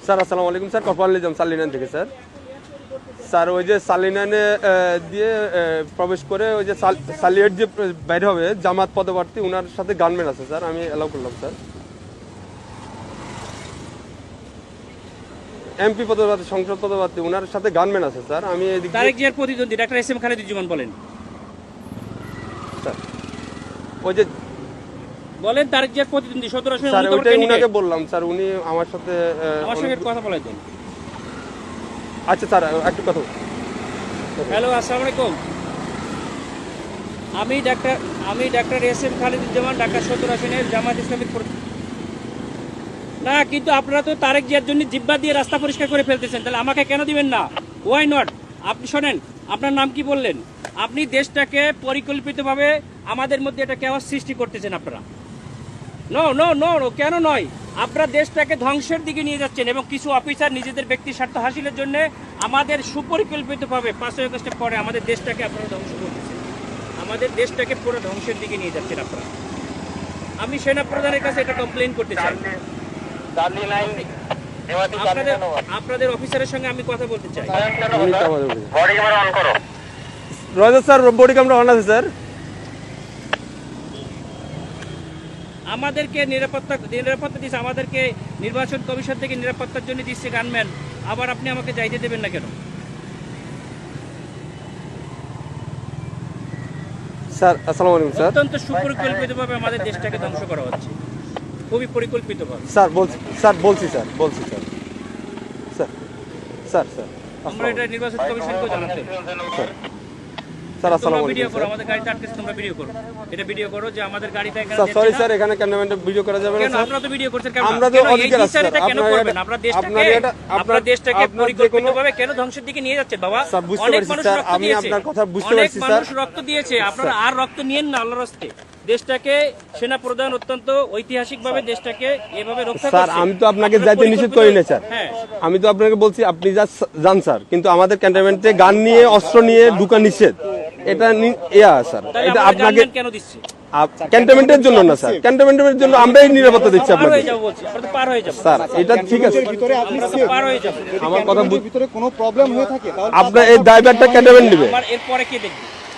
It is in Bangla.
স্যার আসসালামু আলাইকুম স্যার, কপাল নিজাম সালিনান থেকে স্যার। স্যার ওই যে সালিনানে দিয়ে প্রবেশ করে ওই যে সালিয়েট যে বাইরে হবে জামাত পদপ্রার্থী, ওনার সাথে গানম্যান আছে স্যার, আমি অ্যালাউ করলাম স্যার। এমপি পদপ্রার্থী, সংসদ পদপ্রার্থী, ওনার সাথে গানম্যান আছে স্যার। আমি এদিকে তারেক জিয়ার প্রতিদ্বন্দ্বী ডাক্তার এস এম খালেদুজ্জামান বলেন স্যার, ওই যে বলেন তারেক জিয়ার প্রতিদ্বন্দ্বী 17 আসনে স্যার উনি তো ওইটাই candidate। ওনাকে বললাম স্যার, উনি আমার সাথে আমার সঙ্গে কথা বলাই দেন। আচ্ছা স্যার একটু কথা। হ্যালো, আসসালামু আলাইকুম। আমি doctor S M Khaleduzzaman, Dhaka 17 আসনের জামায়াত ইসলামীর না, কিন্তু আপনারা তো তারেক জিয়ার জন্য জিব্বা দিয়ে রাস্তা পরিষ্কার করে ফেলতেছেন, তাহলে আমাকে কেন দিবেন না? Why not? আপনি শোনেন, আপনার নাম কি বললেন? আপনি দেশটাকে পরিকল্পিতভাবে আমাদের মধ্যে এটা কেওয়াস সৃষ্টি করতেছেন আপনারা। নো নো নো নো, কেন নয়? আপনারা দেশটাকে ধ্বংসের দিকে নিয়ে যাচ্ছেন এবং কিছু অফিসার নিজেদের ব্যক্তি স্বার্থ হাসিলের জন্য আমাদের সুপরিকল্পিতভাবে 5 আগস্টের পরে আমাদের দেশটাকে আপনারা ধ্বংস করতেছেন, আমাদের দেশটাকে পুরো ধ্বংসের দিকে নিয়ে যাচ্ছেন আপনারা। আমি সেনা প্রধানের কাছে এটা কমপ্লেন করতে চাই। আপনাদের অফিসারের সঙ্গে আমি কথা বলতে চাই। রয়েছে স্যার, বডি ক্যামেরা অন আছে স্যার। আমাদেরকে নিরাপত্তা দিচ্ছে, আমাদেরকে নির্বাচন কমিশন থেকে নিরাপত্তার জন্য দিচ্ছে গানম্যান, আবার আপনি আমাকে যাইতে দেবেন না কেন? স্যার আসসালামু আলাইকুম স্যার। অত্যন্ত সুপরিকল্পিতভাবে আমাদের দেশটাকে ধ্বংস করা হচ্ছে, খুবই পরিকল্পিতভাবে। স্যার বলছি স্যার স্যার স্যার স্যার আমরা এটা নির্বাচন কমিশনকে জানাতে। স্যার আসসালামু তোমরা ভিডিও আলাইকুম করো, স্যার। আমাদের গাড়িতে আটকেছে, তোমরা ভিডিও করো, এটা ভিডিও করো যে আমাদের গাড়িটা এখানে স্যার সরি যাচ্ছে না। স্যার, এখানে ক্যামেরাম্যানটা ভিডিও করা যাবে না কেন স্যার? আপনারা তো ভিডিও করছেন কেন? আমরা তো কেন এই অধিকার আছে বিচার স্যার। এটা কেন আপনার করবেন? এটা- আপনারা আপনার দেশটাকে আপনার যে কোনো পরিকল্পিতভাবে কেন ধ্বংসের দিকে নিয়ে যাচ্ছেন বাবা? স্যার বুঝতে অনেক পারছি মানুষ স্যার, রক্ত আমি দিয়েছে, আপনার কথা বুঝতে অনেক পারছি স্যার। মানুষ রক্ত দিয়েছে, আপনারা আর রক্ত নিয়েন না আল্লাহর রাস্তে। দেশটাকে সেনা প্রধান অত্যন্ত ঐতিহাসিকভাবে দেশটাকে এভাবে রক্ষা স্যার করছে। আমি তো আপনাকে আপনারা যাইতে নিষেধ করি না স্যার। হ্যাঁ, আমি তো আপনাকে বলছি আপনি যান স্যার, কিন্তু আমাদের ক্যান্টনমেন্টে গান নিয়ে অস্ত্র নিয়ে ঢুকা নিষেধ। এটা স্যার, তাহলে এটা আমাদের আপনাকে গানম্যান কেন দিচ্ছে? ক্যান্টনমেন্টের জন্য না স্যার, ক্যান্টনমেন্টের জন্য আমরাই নিরাপত্তা দিচ্ছি পার আপনাকে হয়ে যাবো বলছি, আমরা তো পার হয়ে যাবো, স্যার। এটা ঠিক আছে, ভিতরে আপনি আমরা তো পার হয়ে যাবো। আমার কথা ভিতরে কোনো প্রবলেম হয়ে থাকে তাহলে আপনার এই দায়ভারটা ক্যান্টনমেন্ট নেবে। আমার এরপরে কে দেখবে?